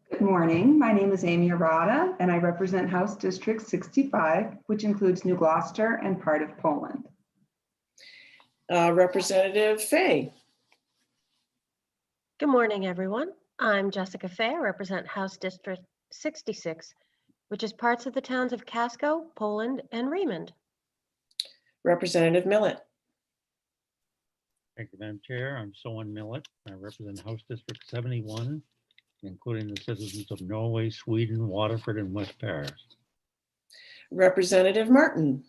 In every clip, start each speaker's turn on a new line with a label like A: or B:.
A: Good morning. My name is Amy Arata, and I represent House District 65, which includes New Gloucester and part of Poland.
B: Representative Fay.
C: Good morning, everyone. I'm Jessica Fay. I represent House District 66, which is parts of the towns of Casco, Poland, and Raymond.
B: Representative Millett.
D: Thank you, Madam Chair. I'm Soren Millett. I represent House District 71, including the citizens of Norway, Sweden, Waterford, and West Paris.
B: Representative Martin.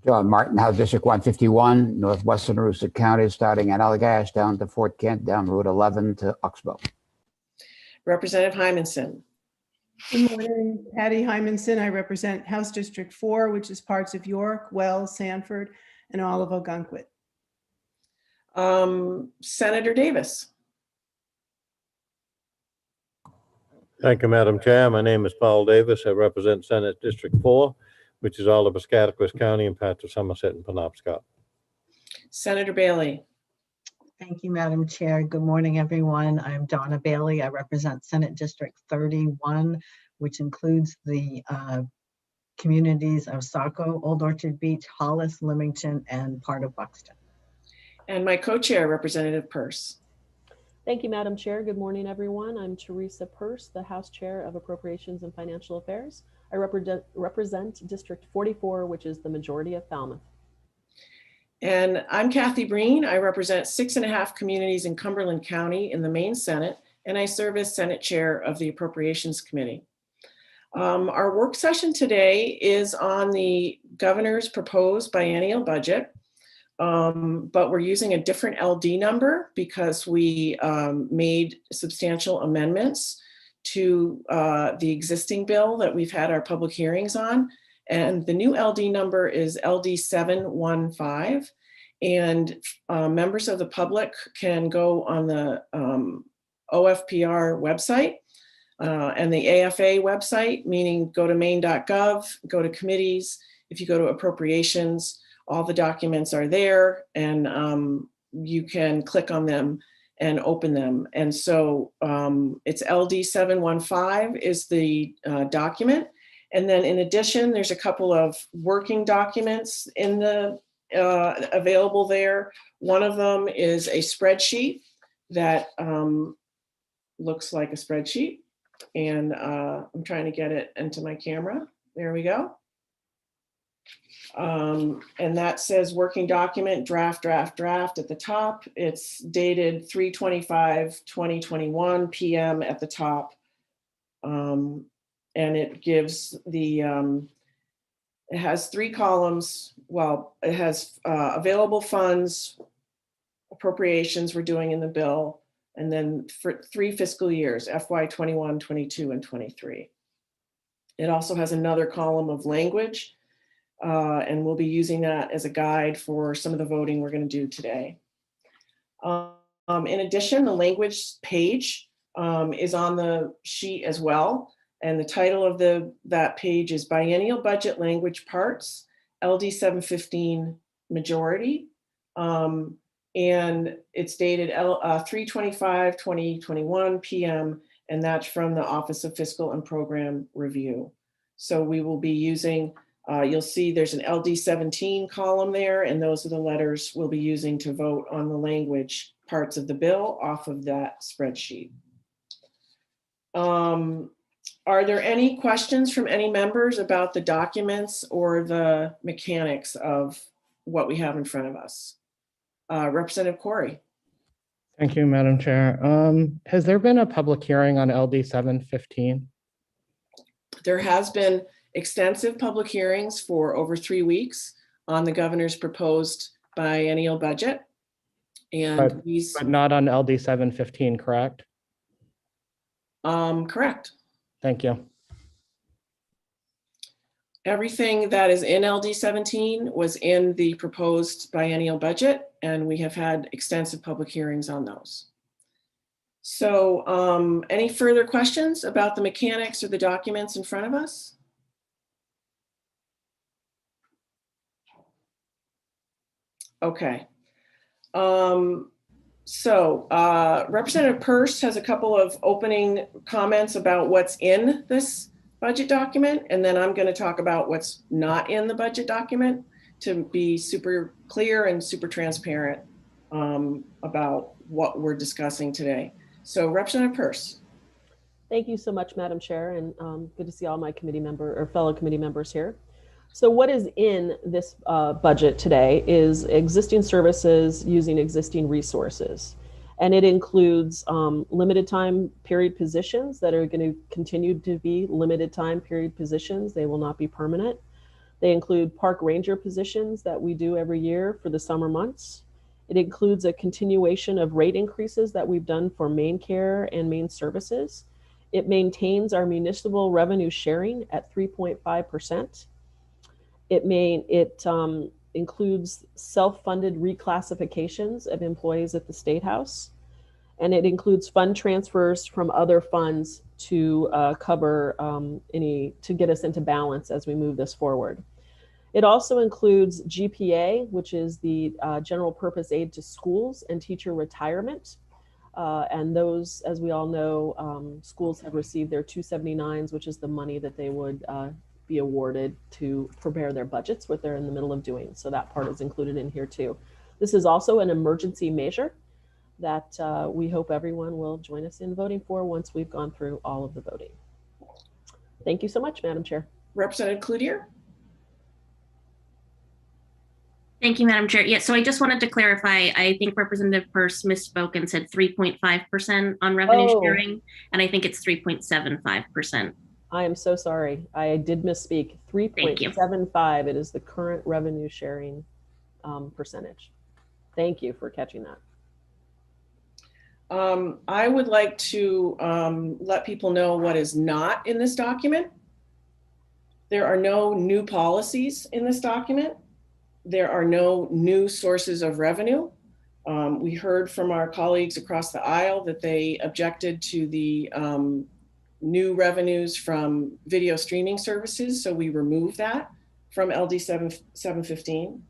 E: John Martin, House District 151, northwestern Aroostook County, starting at Allagash down to Fort Kent, down Route 11 to Oxbow.
B: Representative Hymanson.
F: Good morning, Patty Hymanson. I represent House District 4, which is parts of York, Wells, Sanford, and all of Ogunquit.
B: Senator Davis.
G: Thank you, Madam Chair. My name is Paul Davis. I represent Senate District 4, which is all of Piscataquis County and parts of Somerset and Penobscot.
B: Senator Bailey.
H: Thank you, Madam Chair. Good morning, everyone. I'm Donna Bailey. I represent Senate District 31, which includes the communities of Saco, Old Orchard Beach, Hollis, Leamington, and part of Buxton.
B: And my co-chair, Representative Peirce.
I: Thank you, Madam Chair. Good morning, everyone. I'm Teresa Peirce, the House Chair of Appropriations and Financial Affairs. I represent District 44, which is the majority of Falmouth.
B: And I'm Kathy Breen. I represent 6.5 communities in Cumberland County in the Maine Senate, and I serve as Senate Chair of the Appropriations Committee. Our work session today is on the governor's proposed biennial budget. But we're using a different LD number because we made substantial amendments to the existing bill that we've had our public hearings on. And the new LD number is LD 715. And members of the public can go on the OFPR website and the AFA website, meaning go to maine.gov, go to committees. If you go to appropriations, all the documents are there, and you can click on them and open them. And so it's LD 715 is the document. And then in addition, there's a couple of working documents in the available there. One of them is a spreadsheet that looks like a spreadsheet. And I'm trying to get it into my camera. There we go. And that says working document, draft at the top. It's dated 3/25/2021 PM at the top. And it gives the, it has 3 columns. Well, it has available funds, appropriations we're doing in the bill, and then for 3 fiscal years, FY 21, 22, and 23. It also has another column of language. And we'll be using that as a guide for some of the voting we're going to do today. In addition, the language page is on the sheet as well. And the title of that page is Biennial Budget Language Parts, LD 715 Majority. And it's dated 3/25/2021 PM, and that's from the Office of Fiscal and Program Review. So we will be using you'll see there's an LD 17 column there, and those are the letters we'll be using to vote on the language parts of the bill off of that spreadsheet. Are there any questions from any members about the documents or the mechanics of what we have in front of us? Representative Corey.
J: Thank you, Madam Chair. Has there been a public hearing on LD 715?
B: There has been extensive public hearings for over 3 weeks on the governor's proposed biennial budget. And
J: but not on LD 715, correct?
B: Correct.
J: Thank you.
B: Everything that is in LD 17 was in the proposed biennial budget, and we have had extensive public hearings on those. So any further questions about the mechanics or the documents in front of us? Okay. So Representative Peirce has a couple of opening comments about what's in this budget document, and then I'm going to talk about what's not in the budget document to be super clear and super transparent about what we're discussing today. So Representative Peirce.
I: Thank you so much, Madam Chair, and good to see all my committee member or fellow committee members here. So what is in this budget today is existing services using existing resources. And it includes limited time period positions that are going to continue to be limited time period positions. They will not be permanent. They include park ranger positions that we do every year for the summer months. It includes a continuation of rate increases that we've done for main care and main services. It maintains our municipal revenue sharing at 3.5%. It includes self-funded reclassifications of employees at the State House. And it includes fund transfers from other funds to cover to get us into balance as we move this forward. It also includes GPA, which is the general purpose aid to schools and teacher retirement. And those, as we all know, schools have received their 279s, which is the money that they would be awarded to prepare their budgets, what they're in the middle of doing. So that part is included in here too. This is also an emergency measure that we hope everyone will join us in voting for once we've gone through all of the voting. Thank you so much, Madam Chair.
B: Representative Cloutier.
K: Thank you, Madam Chair. Yeah, so I just wanted to clarify, I think Representative Peirce misspoke and said 3.5% on revenue sharing, and I think it's 3.75%.
I: I am so sorry. I did misspeak. 3.75. It is the current revenue sharing percentage. Thank you for catching that.
B: I would like to let people know what is not in this document. There are no new policies in this document. There are no new sources of revenue. We heard from our colleagues across the aisle that they objected to the new revenues from video streaming services, so we removed that from LD 715.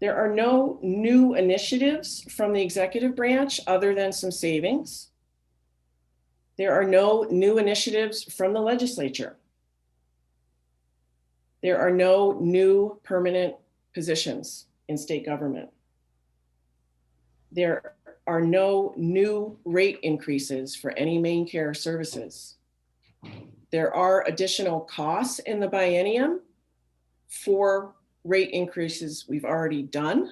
B: There are no new initiatives from the executive branch other than some savings. There are no new initiatives from the legislature. There are no new permanent positions in state government. There are no new rate increases for any main care services. There are additional costs in the biennium for rate increases we've already done.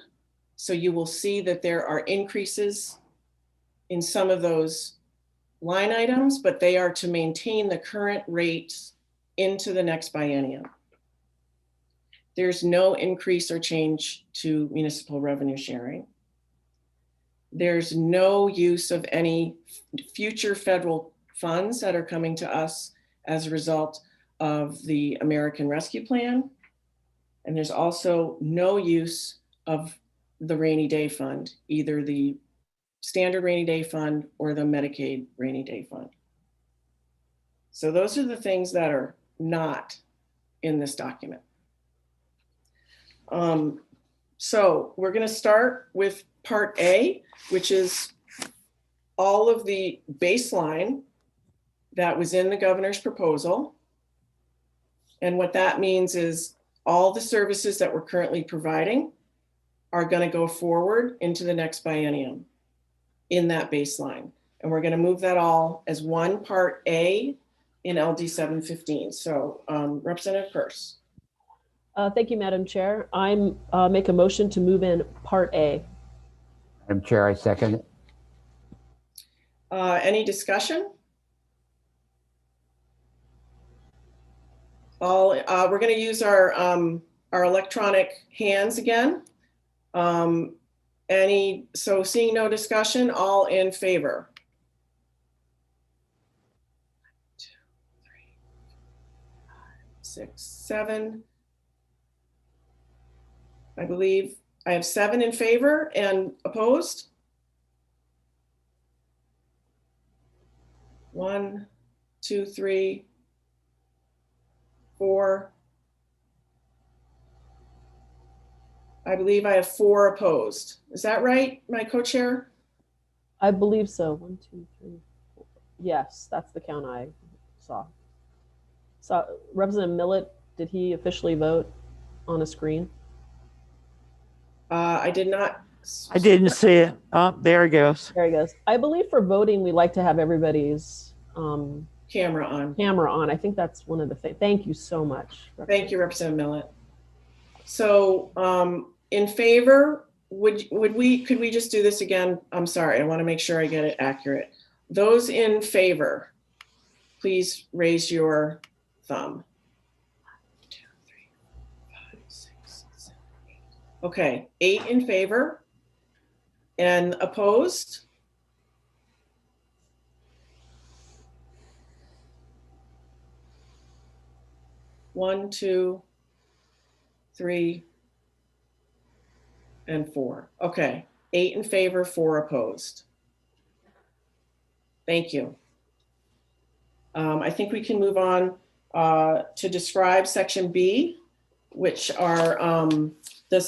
B: So you will see that there are increases in some of those line items, but they are to maintain the current rates into the next biennium. There's no increase or change to municipal revenue sharing. There's no use of any future federal funds that are coming to us as a result of the American Rescue Plan. And there's also no use of the rainy day fund, either the standard rainy day fund or the Medicaid rainy day fund. So those are the things that are not in this document. So we're going to start with Part A, which is all of the baseline that was in the governor's proposal. And what that means is all the services that we're currently providing are going to go forward into the next biennium in that baseline. And we're going to move that all as one Part A in LD 715. So Representative Peirce.
I: Thank you, Madam Chair. I make a motion to move in Part A.
E: Madam Chair, I second it.
B: Any discussion? We're going to use our electronic hands again. So seeing no discussion, all in favor? 1, 2, 3, 4, 5, 6, 7. I believe I have 7 in favor and opposed. 1, 2, 3, 4. I believe I have 4 opposed. Is that right, my co-chair?
I: I believe so. 1, 2, 3, 4. Yes, that's the count I saw. So Representative Millet, did he officially vote on a screen?
B: I did not.
L: I didn't see it. Oh, there he goes.
I: There he goes. I believe for voting, we like to have everybody's
B: Camera on.
I: camera on. I think that's one of the things. Thank you so much.
B: Thank you, Representative Millet. So in favor, could we just do this again? I'm sorry, I want to make sure I get it accurate. Those in favor, please raise your thumb. 1, 2, 3, 5, 6, 7, 8. Okay, 8 in favor. And opposed? One, 2, 3, and 4. Okay, 8 in favor, 4 opposed. Thank you. I think we can move on to describe section B, which are the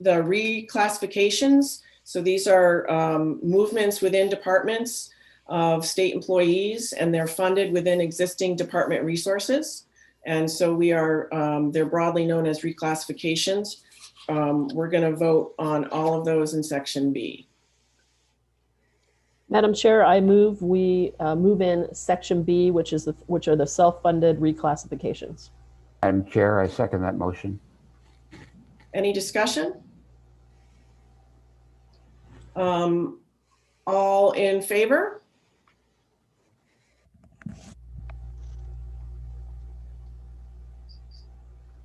B: reclassifications. So these are movements within departments of state employees, and they're funded within existing department resources. And so we are, they're broadly known as reclassifications. We're going to vote on all of those in section B.
I: Madam Chair, I move we move in section B, which are the self-funded reclassifications.
E: Madam Chair, I second that motion.
B: Any discussion? All in favor?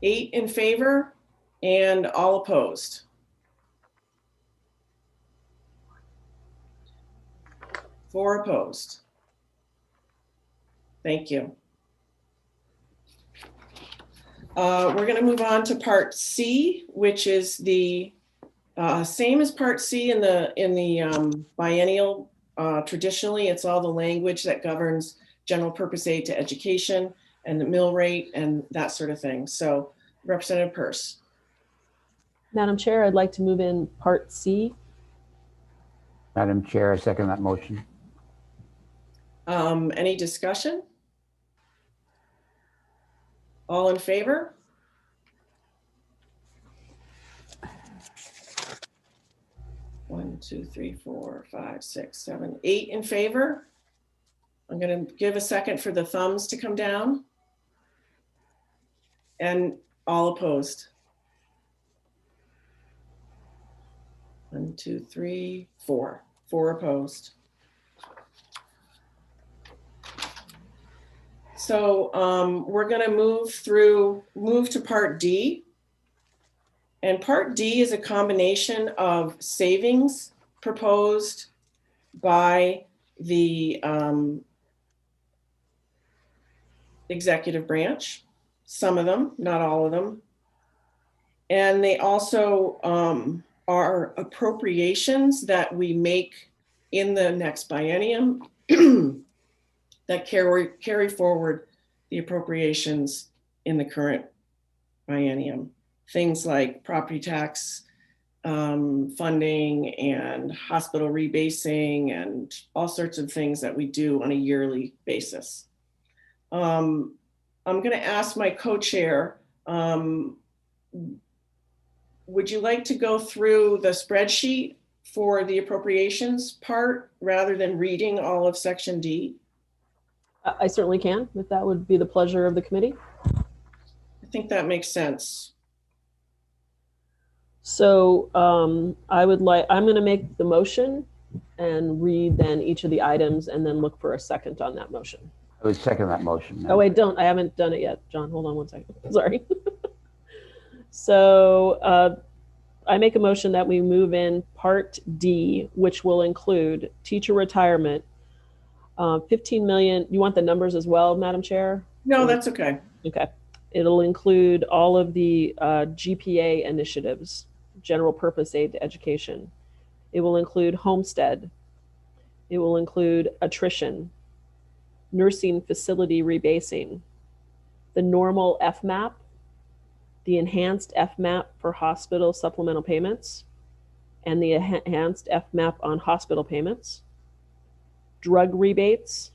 B: Eight in favor and all opposed. Four opposed. Thank you. We're going to move on to part C, which is the same as part C in the biennial. Traditionally, it's all the language that governs general purpose aid to education and the mill rate and that sort of thing. So Representative Peirce.
I: Madam Chair, I'd like to move in part C.
E: Madam Chair, I second that motion.
B: Any discussion? All in favor? One, 2, 3, 4, 5, 6, 7, 8 in favor. I'm going to give a second for the thumbs to come down. And all opposed. 1, 2, 3, 4. 4 opposed. So we're going to move to part D. And part D is a combination of savings proposed by the executive branch, some of them, not all of them. And they also are appropriations that we make in the next biennium that carry forward the appropriations in the current biennium. Things like property tax funding and hospital rebasing and all sorts of things that we do on a yearly basis. I'm going to ask my co-chair, would you like to go through the spreadsheet for the appropriations part rather than reading all of section D?
I: I certainly can, if that would be the pleasure of the committee.
B: I think that makes sense.
I: So I'm going to make the motion and read then each of the items and then look for a second on that motion.
E: I would second that motion.
I: Oh, I haven't done it yet. John, hold on one second. Sorry. So I make a motion that we move in part D, which will include teacher retirement, 15 million. You want the numbers as well, Madam Chair?
B: No, that's okay.
I: Okay. It'll include all of the GPA initiatives, general purpose aid to education. It will include homestead. It will include attrition, nursing facility rebasing, the normal FMAP, the enhanced FMAP for hospital supplemental payments, and the enhanced FMAP on hospital payments, drug rebates,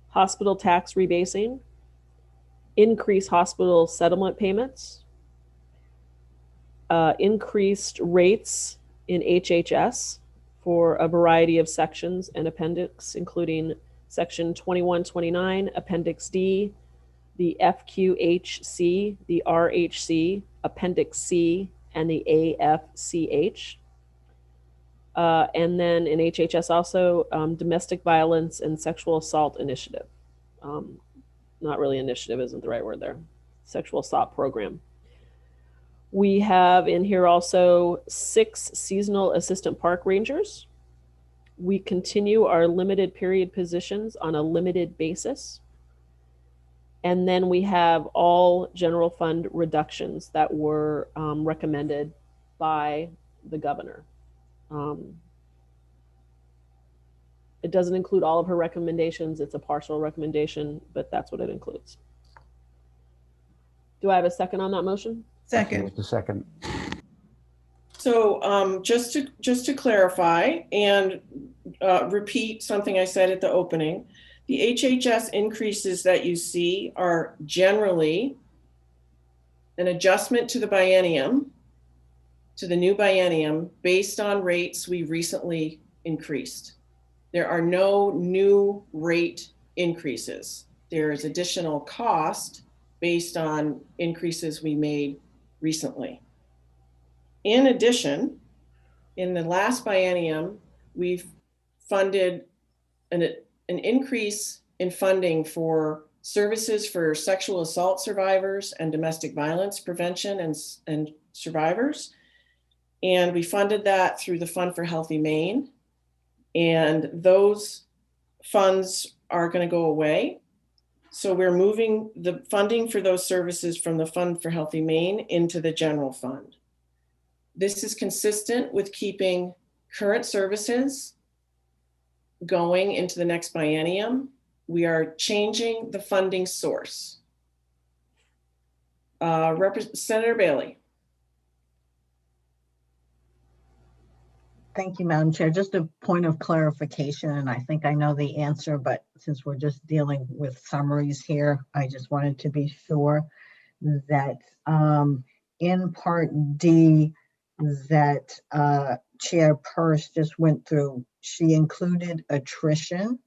I: hospital tax rebasing, increased hospital settlement payments, increased rates in HHS for a variety of sections and appendix, including section 2129, appendix D, the FQHC, the RHC, appendix C, and the AFCH. And then in HHS also, domestic violence and sexual assault initiative. Not really initiative isn't the right word there. Sexual assault program. We have in here also 6 seasonal assistant park rangers. We continue our limited period positions on a limited basis. And then we have all general fund reductions that were recommended by the governor. It doesn't include all of her recommendations. It's a partial recommendation, but that's what it includes. Do I have a second on that motion?
F: Second.
E: The second.
B: So just to clarify and repeat something I said at the opening, the HHS increases that you see are generally an adjustment to the biennium, to the new biennium, based on rates we recently increased. There are no new rate increases. There is additional cost based on increases we made recently. In addition, in the last biennium, we've funded an increase in funding for services for sexual assault survivors and domestic violence prevention and survivors. And we funded that through the Fund for Healthy Maine. And those funds are going to go away. So we're moving the funding for those services from the Fund for Healthy Maine into the general fund. This is consistent with keeping current services going into the next biennium. We are changing the funding source. Senator Bailey.
H: Thank you, Madam Chair. Just a point of clarification, and I think I know the answer, but since we're just dealing with summaries here, I just wanted to be sure that in Part D that Chair Purse just went through, she included attrition,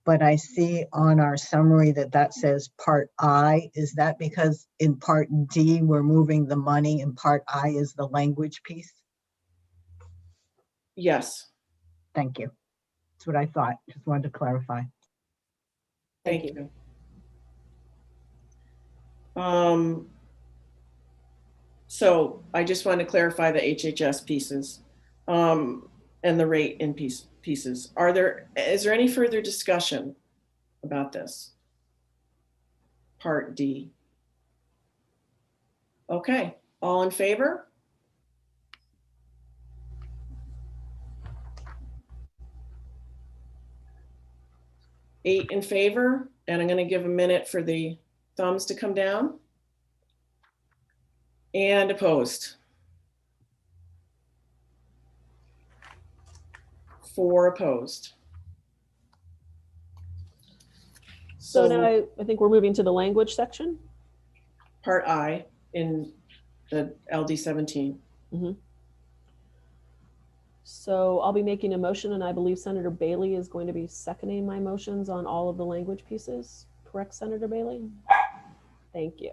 H: but I see on our summary that says Part I. Is that because in Part D we're moving the money and Part I is the language piece?
B: Yes.
H: Thank you. That's what I thought. Just wanted to clarify.
B: Thank you. So I just want to clarify the HHS pieces and the rate in pieces. Is there any further discussion about this? Part D. Okay, all in favor? Eight in favor, and I'm going to give a minute for the thumbs to come down. And opposed. 4 opposed.
I: So now I think we're moving to the language section.
B: Part I in the LD 17.
I: Mm-hmm. So I'll be making a motion, and I believe Senator Bailey is going to be seconding my motions on all of the language pieces. Correct, Senator Bailey? Thank you.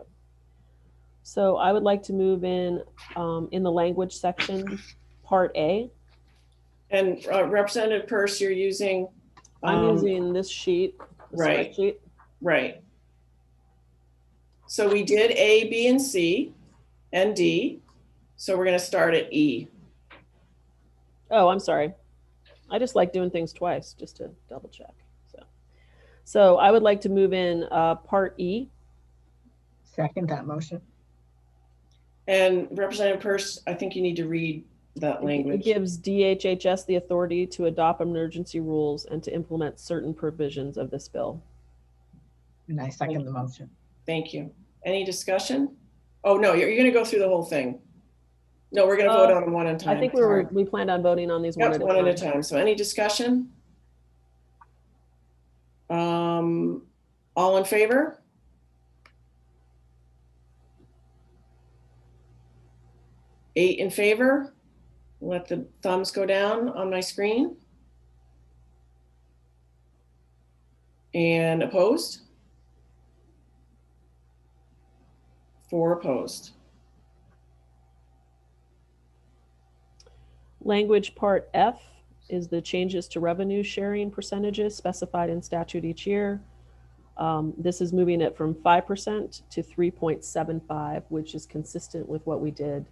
I: So I would like to move in the language section, Part A.
B: And Representative Purse, you're using?
I: I'm using this sheet,
B: right,
I: spreadsheet.
B: Right. So we did A, B, and C, and D. So we're going to start at E.
I: Oh, I'm sorry. I just like doing things twice just to double check. So I would like to move in Part E.
H: Second that motion.
B: And Representative Purse, I think you need to read that language.
I: It gives DHHS the authority to adopt emergency rules and to implement certain provisions of this bill.
H: And I second the motion.
B: Thank you. Any discussion? Oh, no, you're going to go through the whole thing. No, we're going to vote on them one at a time.
I: I think we planned on voting on these one at a time.
B: So any discussion? All in favor? Eight in favor. Let the thumbs go down on my screen. And opposed? 4 opposed.
I: Language Part F is the changes to revenue sharing percentages specified in statute each year. This is moving it from 5% to 3.75, which is consistent with what we did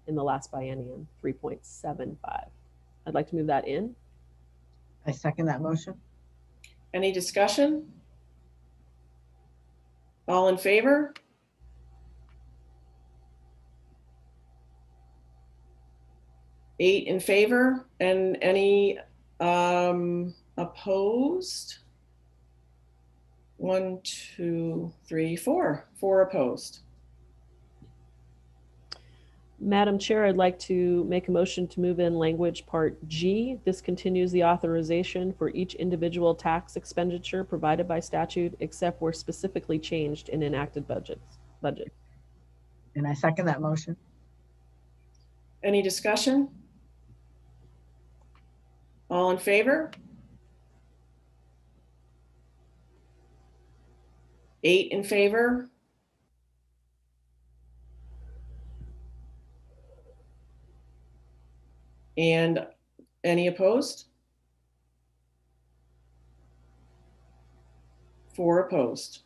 I: in the last biennium, 3.75. I'd like to move that in.
H: I second that motion.
B: Any discussion? All in favor? Eight in favor, and any opposed? 1, 2, 3, 4. 4 opposed.
I: Madam Chair, I'd like to make a motion to move in language Part G. This continues the authorization for each individual tax expenditure provided by statute, except where specifically changed in enacted budget.
H: And I second that motion.
B: Any discussion? All in favor? 8 in favor. And any opposed? 4 opposed.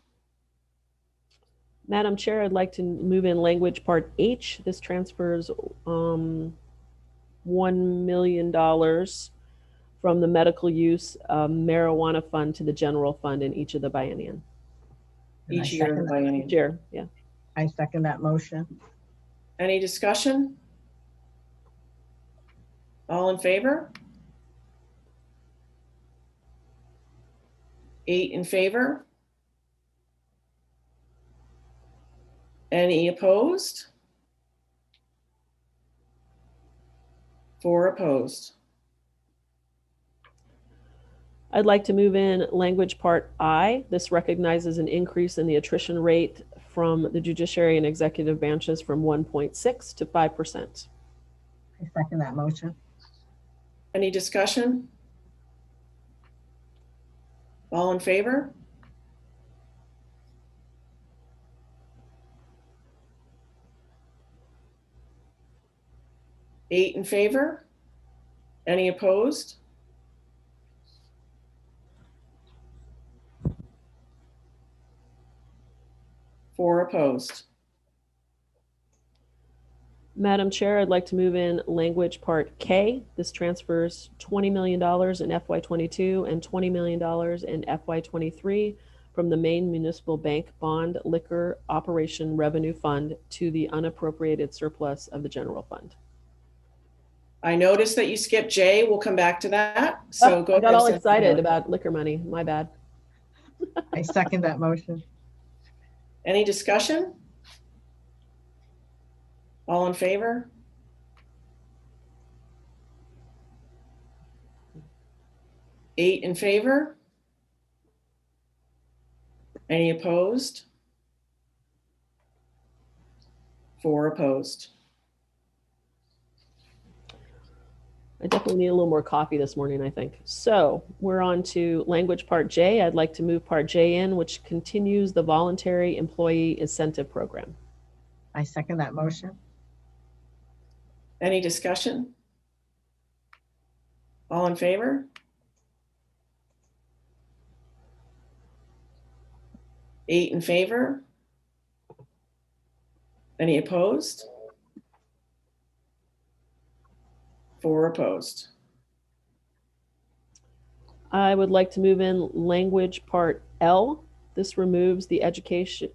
I: Madam Chair, I'd like to move in language Part H. This transfers $1 million from the medical use marijuana fund to the general fund in each of the biennium.
H: And I
B: Each year.
H: second that-
B: Biennium.
I: Each year, yeah.
H: I second that motion.
B: Any discussion? All in favor? 8 in favor. Any opposed? 4 opposed.
I: I'd like to move in language Part I. This recognizes an increase in the attrition rate from the judiciary and executive branches from 1.6 to 5%.
H: I second that motion.
B: Any discussion? All in favor? Eight in favor? Any opposed? Four opposed.
I: Madam Chair, I'd like to move in language Part K. This transfers $20 million in FY22 and $20 million in FY23 from the Maine Municipal Bank Bond Liquor Operation Revenue Fund to the unappropriated surplus of the general fund.
B: I noticed that you skipped J. We'll come back to that. So go
I: I got
B: ahead,
I: all
B: Cynthia.
I: excited about liquor money. My bad.
H: I second that motion.
B: Any discussion? All in favor? Eight in favor? Any opposed? Four opposed.
I: I definitely need a little more coffee this morning, I think. So we're on to language Part J. I'd like to move Part J in, which continues the voluntary employee incentive program.
H: I second that motion.
B: Any discussion? All in favor? Eight in favor? Any opposed? Four opposed.
I: I would like to move in language Part L. This removes the education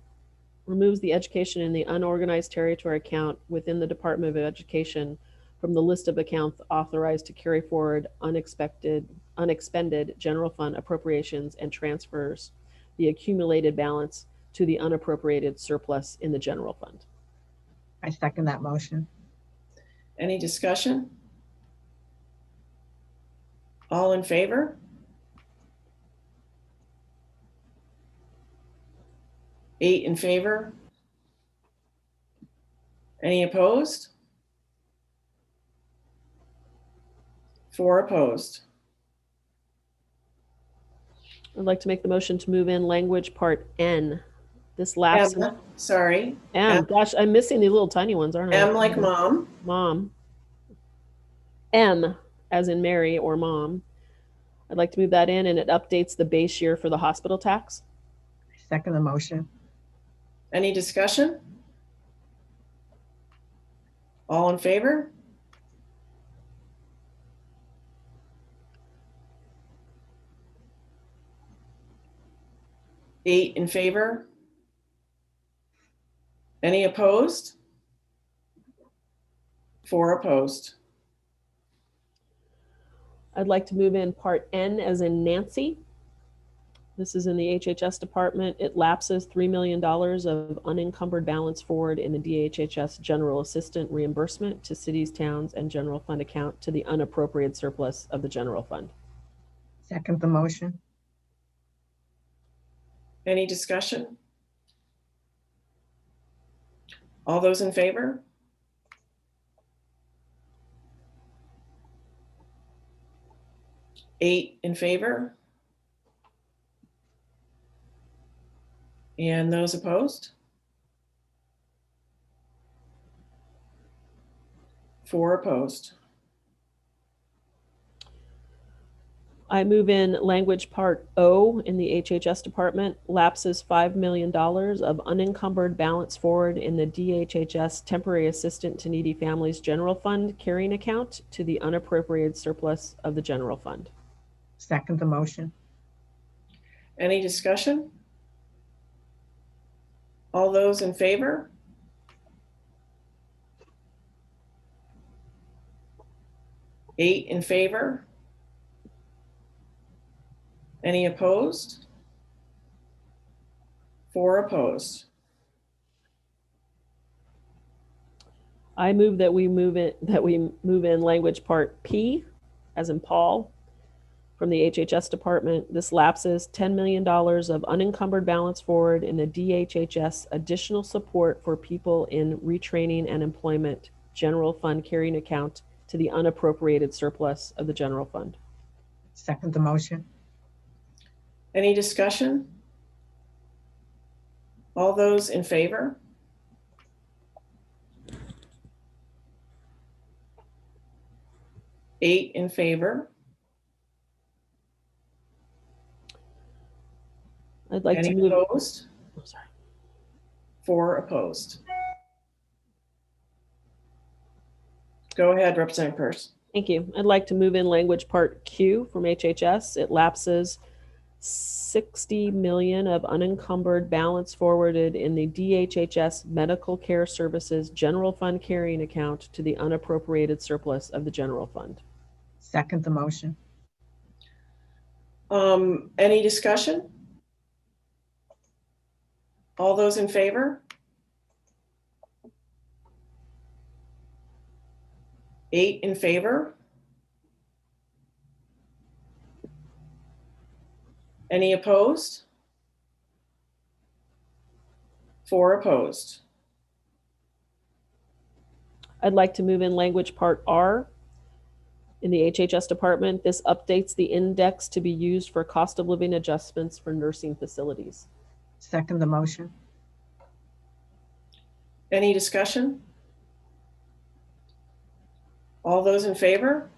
I: in the unorganized territory account within the Department of Education from the list of accounts authorized to carry forward unexpended general fund appropriations and transfers the accumulated balance to the unappropriated surplus in the general fund.
H: I second that motion.
B: Any discussion? All in favor? 8 in favor. Any opposed? 4 opposed.
I: I'd like to make the motion to move in language part N. This lapse.
B: M, sorry.
I: M. Gosh, I'm missing the little tiny ones, aren't I?
B: M like mom.
I: Mom. M as in Mary or mom. I'd like to move that in, and it updates the base year for the hospital tax.
H: Second the motion.
B: Any discussion? All in favor? Eight in favor. Any opposed? 4 opposed.
I: I'd like to move in part N as in Nancy. This is in the HHS department. It lapses $3 million of unencumbered balance forward in the DHHS general assistant reimbursement to cities, towns, and general fund account to the unappropriated surplus of the general fund.
H: Second the motion.
B: Any discussion? All those in favor? Eight in favor. And those opposed? 4 opposed.
I: I move in language part O in the HHS department, lapses $5 million of unencumbered balance forward in the DHHS temporary assistant to needy families general fund carrying account to the unappropriated surplus of the general fund.
H: Second the motion.
B: Any discussion? All those in favor? Eight in favor. Any opposed? 4 opposed.
I: I move that we move in language part P, as in Paul, from the HHS department. This lapses $10 million of unencumbered balance forward in the DHHS additional support for people in retraining and employment general fund carrying account to the unappropriated surplus of the general fund.
H: Second the motion.
B: Any discussion? All those in favor? Eight in favor.
I: I'd like
B: Any
I: to move.
B: opposed?
I: Oh, sorry.
B: 4 opposed. Go ahead, Representative Peirce.
I: Thank you. I'd like to move in language part Q from HHS. It lapses $60 million of unencumbered balance forwarded in the DHHS medical care services general fund carrying account to the unappropriated surplus of the general fund.
H: Second the motion.
B: Any discussion? All those in favor? 8 in favor. Any opposed? 4 opposed.
I: I'd like to move in language part R in the HHS department. This updates the index to be used for cost of living adjustments for nursing facilities.
H: Second the motion.
B: Any discussion? All those in favor?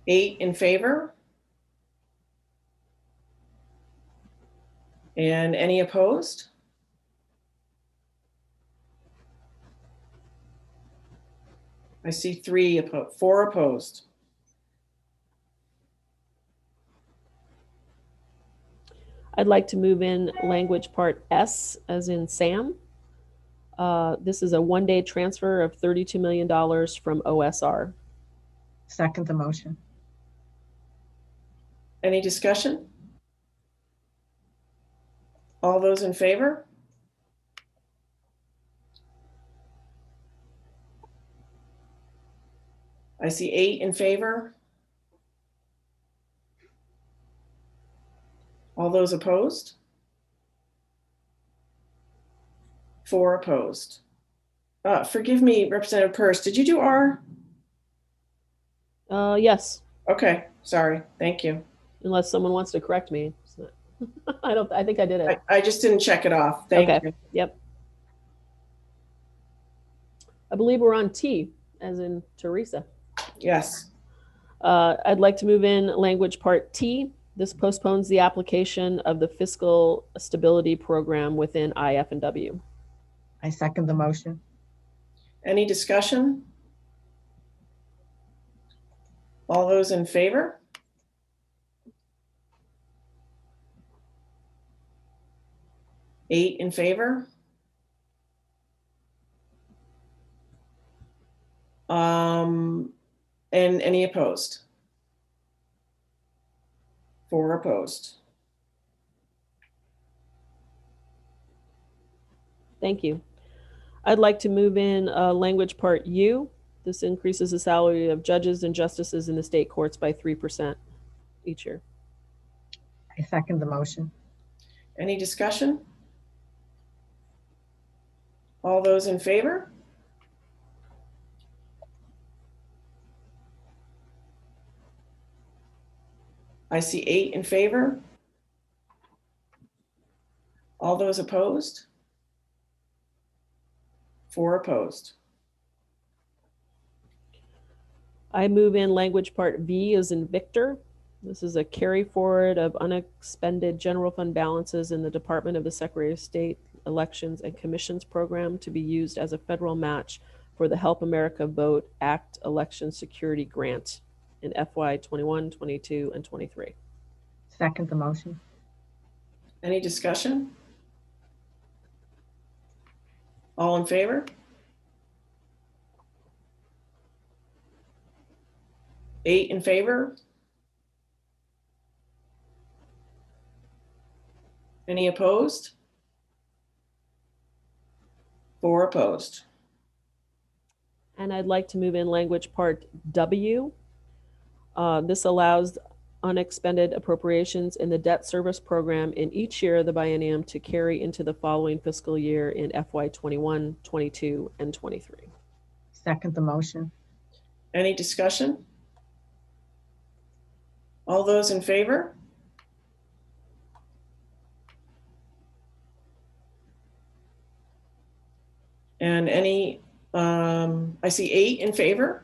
B: Eight in favor. And any opposed? I see 4 opposed.
I: I'd like to move in language part S as in Sam. This is a one-day transfer of $32 million from OSR.
H: Second the motion.
B: Any discussion? All those in favor? I see 8 in favor. All those opposed? 4 opposed. Forgive me, Representative Purse, did you do R?
I: Yes,
B: Okay, sorry, thank you.
I: unless someone wants to correct me. So- I think I did it.
B: I just didn't check it off. Thank
I: Okay.
B: you.
I: Yep. I believe we're on T, as in Teresa.
B: Yes.
I: I'd like to move in language part T. This postpones the application of the fiscal stability program within IF and W.
H: I second the motion.
B: Any discussion? All those in favor? Eight in favor. And any opposed? 4 opposed.
I: Thank you. I'd like to move in language part U. This increases the salary of judges and justices in the state courts by 3% each year.
H: I second the motion.
B: Any discussion? All those in favor? I see 8 in favor. All those opposed? 4 opposed.
I: I move in language part V as in Victor. This is a carry forward of unexpended general fund balances in the Department of the Secretary of State Elections and Commissions Program to be used as a federal match for the Help America Vote Act Election Security Grant in FY 21, 22, and 23.
H: Second the motion.
B: Any discussion? All in favor? 8 in favor. Any opposed? 4 opposed.
I: And I'd like to move in language part W. This allows unexpended appropriations in the debt service program in each year of the biennium to carry into the following fiscal year in FY 21, 22, and 23.
H: Second the motion.
B: Any discussion? All those in favor? And any, I see 8 in favor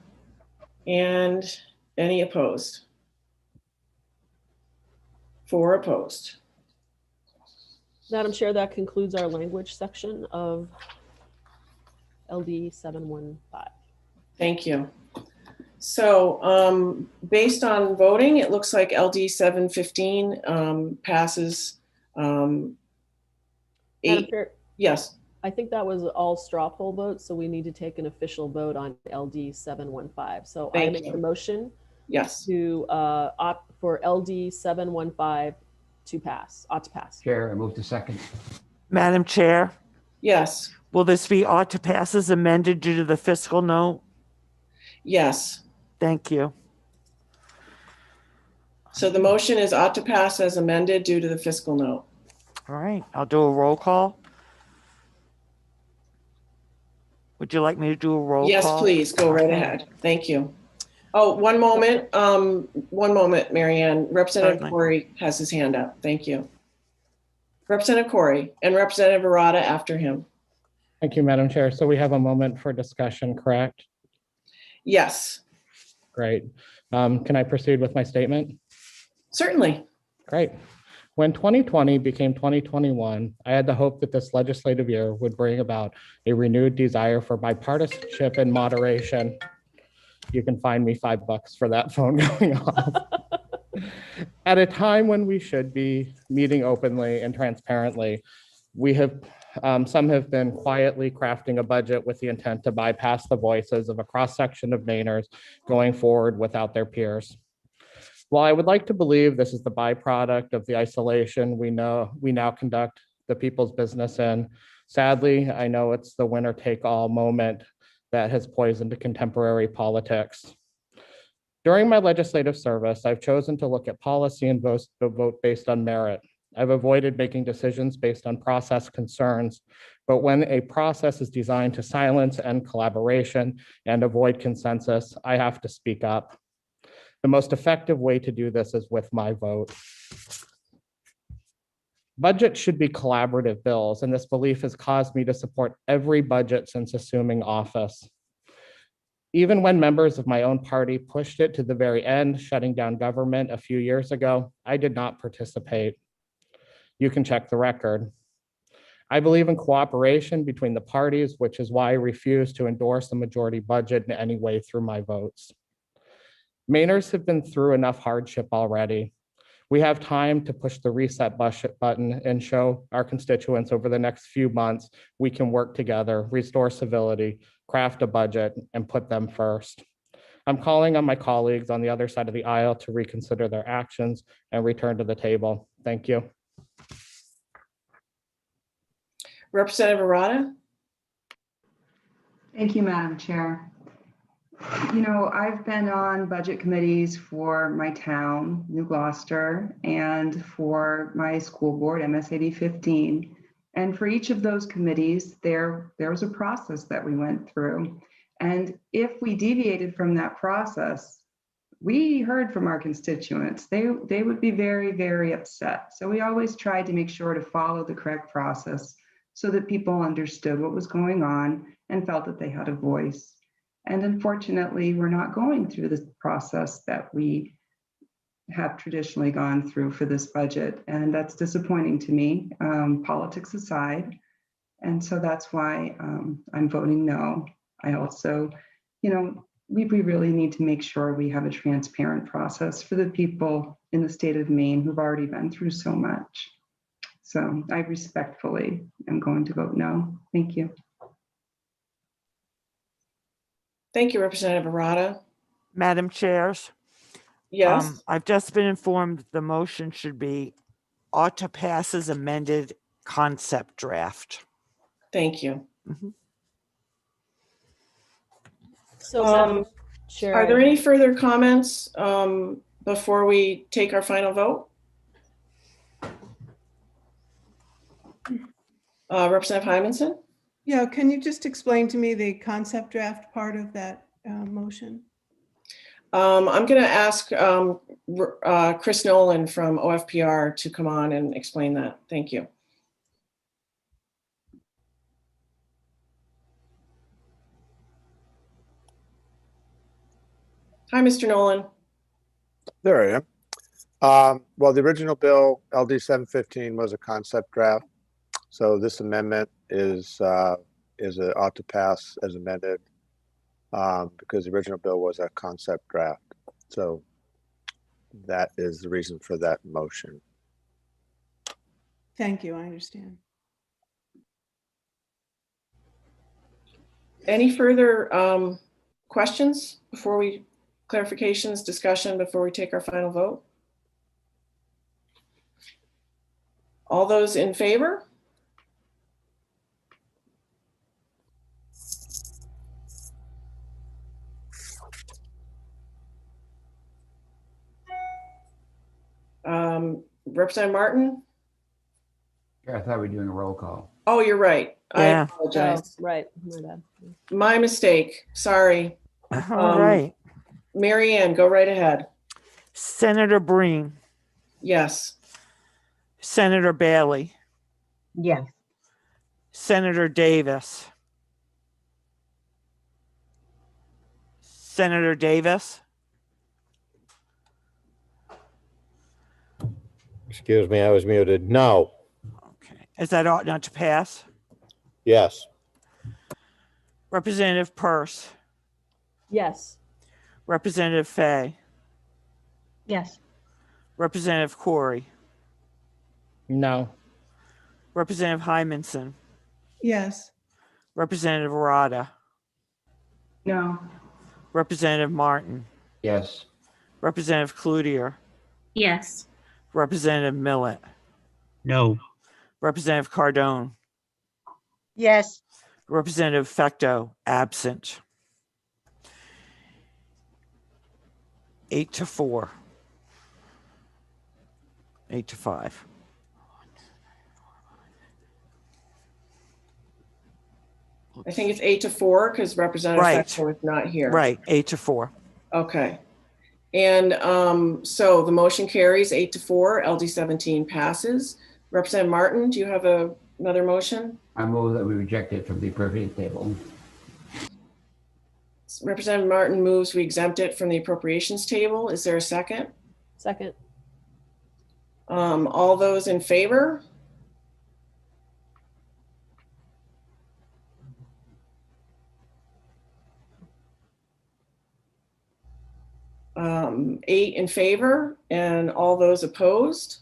B: and any opposed? 4 opposed.
I: Madam Chair, that concludes our language section of LD 715.
B: Thank you. So based on voting, it looks like LD 715 passes.
I: Madam
B: 8.
I: Chair,
B: Yes.
I: I think that was all straw poll votes, so we need to take an official vote on LD 715. So I
B: Thank
I: make
B: you.
I: the motion
B: Yes.
I: to opt for LD 715 to pass, ought to pass.
E: Chair, I move to second.
L: Madam Chair,
B: Yes.
L: will this be ought to pass as amended due to the fiscal note?
B: Yes.
L: Thank you.
B: So the motion is ought to pass as amended due to the fiscal note.
L: All right, I'll do a roll call. Would you like me to do a roll
B: Yes,
L: call?
B: please, go right
L: Okay.
B: ahead. Thank you. Oh, one moment, Mary Ann. Representative
L: Certainly.
B: Corey has his hand up. Thank you. Representative Corey and Representative Arata after him.
J: Thank you, Madam Chair. So we have a moment for discussion, correct?
B: Yes,
J: Great. Can I proceed with my statement?
B: certainly.
J: Great. When 2020 became 2021, I had the hope that this legislative year would bring about a renewed desire for bipartisanship and moderation. You can find me $5 for that phone going off. At a time when we should be meeting openly and transparently, some have been quietly crafting a budget with the intent to bypass the voices of a cross-section of Mainers going forward without their peers. While I would like to believe this is the byproduct of the isolation we now conduct the people's business in, sadly, I know it's the winner-take-all moment that has poisoned contemporary politics. During my legislative service, I've chosen to look at policy and vote based on merit. I've avoided making decisions based on process concerns, but when a process is designed to silence and collaboration and avoid consensus, I have to speak up. The most effective way to do this is with my vote. Budget should be collaborative bills, and this belief has caused me to support every budget since assuming office. Even when members of my own party pushed it to the very end, shutting down government a few years ago, I did not participate. You can check the record. I believe in cooperation between the parties, which is why I refuse to endorse the majority budget in any way through my votes. Mainers have been through enough hardship already. We have time to push the reset button and show our constituents over the next few months we can work together, restore civility, craft a budget, and put them first. I'm calling on my colleagues on the other side of the aisle to reconsider their actions and return to the table. Thank you.
B: Representative Arata?
A: Thank you, Madam Chair. You know, I've been on budget committees for my town, New Gloucester, and for my school board, MSAB 15. And for each of those committees, there was a process that we went through. And if we deviated from that process, we heard from our constituents. They would be very, very upset. So we always tried to make sure to follow the correct process so that people understood what was going on and felt that they had a voice. And unfortunately, we're not going through this process that we have traditionally gone through for this budget. And that's disappointing to me, politics aside. And so that's why I'm voting no. I also, you know, we really need to make sure we have a transparent process for the people in the state of Maine who've already been through so much. So I respectfully am going to vote no. Thank you.
B: Thank you, Representative Arata.
L: Madam Chairs,
B: Yes.
L: I've just been informed the motion should be ought to pass as amended concept draft.
B: Thank you.
L: Mhm.
I: So, Madam Chair,
B: Are there any further comments before we take our final vote? Representative Hymanson?
F: Yeah, can you just explain to me the concept draft part of that motion?
B: I'm going to ask Chris Nolan from OFPR to come on and explain that. Thank you. Hi, Mr. Nolan.
M: There I am. Well, the original bill, LD 715, was a concept draft. So this amendment is ought to pass as amended because the original bill was a concept draft. So that is the reason for that motion.
F: Thank you, I understand.
B: Any further questions before we, clarifications, discussion before we take our final vote? All those in favor? Representative Martin?
E: I thought we were doing a roll call.
B: Oh, you're right. I
L: Yeah.
B: apologize.
I: oh, right, my bad.
B: My mistake. Sorry.
L: All right.
B: Mary Ann, go right ahead.
L: Senator Breen,
B: Yes.
L: Senator Bailey,
H: Yes.
L: Senator Davis, Senator Davis,
G: Excuse me, I was muted. No.
L: okay, is that ought not to pass?
G: Yes.
L: Representative Peirce,
I: Yes.
L: Representative Fay,
C: Yes.
L: Representative Corey,
J: No.
L: Representative Hymanson,
F: Yes.
L: Representative Arata,
A: No.
L: Representative Martin,
E: Yes.
L: Representative Cloutier,
K: Yes.
L: Representative Millet,
D: No.
L: Representative Cardone,
C: Yes.
L: Representative Fecto, absent. 8 to 4. 8 to 5.
B: I think it's 8-4 because Representative
L: Right.
B: Sexton is not here.
L: Right, 8-4.
B: Okay. And so the motion carries 8-4, LD 17 passes. Representative Martin, do you have another motion?
E: I move that we reject it from the appropriate table.
B: Representative Martin moves we exempt it from the appropriations table. Is there a second?
I: Second.
B: All those in favor? Eight in favor, and all those opposed?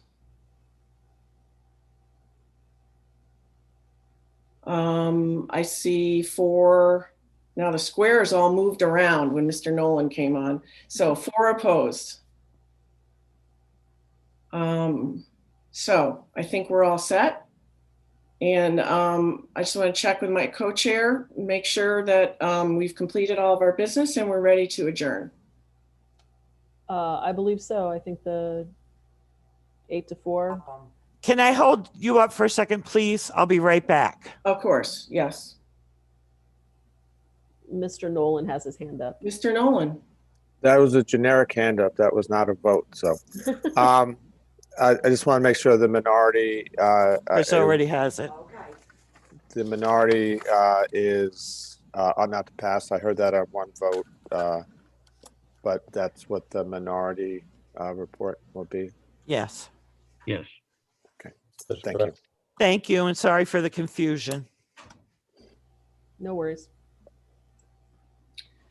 B: I see 4. Now the squares all moved around when Mr. Nolan came on. So 4 opposed. So I think we're all set. And I just want to check with my co-chair, make sure that we've completed all of our business and we're ready to adjourn.
I: I believe so. I think the 8-4.
L: Can I hold you up for a second, please? I'll be right back.
B: Of course, yes.
I: Mr. Nolan has his hand up.
B: Mr. Nolan.
M: That was a generic hand up. That was not a vote. So I just want to make sure the minority.
L: Chris already has it.
M: The minority is not to pass. I heard that on one vote, but that's what the minority report will be.
L: Yes.
D: Yes.
M: Okay. Thank you.
L: Thank you, and sorry for the confusion.
I: No worries.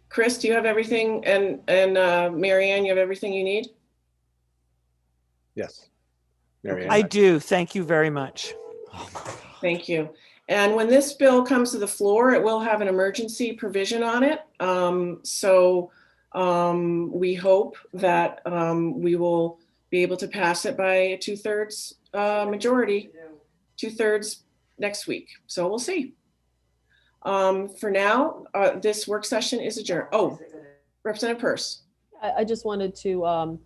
B: Chris, do you have everything? And Mary Ann, you have everything you need?
M: Yes. Mary Ann.
L: I do. Thank you very much.
B: Thank you. And when this bill comes to the floor, it will have an emergency provision on it. So we hope that we will be able to pass it by a 2/3 majority, 2/3 next week. So we'll see. For now, this work session is adjourned. Oh, Representative Peirce.
I: I just wanted to,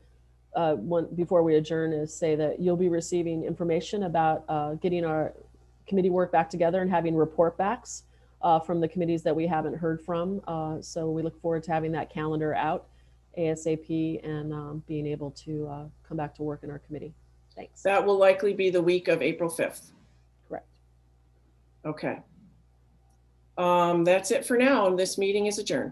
I: before we adjourn, is say that you'll be receiving information about getting our committee work back together and having report backs from the committees that we haven't heard from. So we look forward to having that calendar out ASAP and being able to come back to work in our committee. Thanks.
B: That will likely be the week of April 5th.
I: Correct.
B: Okay. That's it for now. This meeting is adjourned.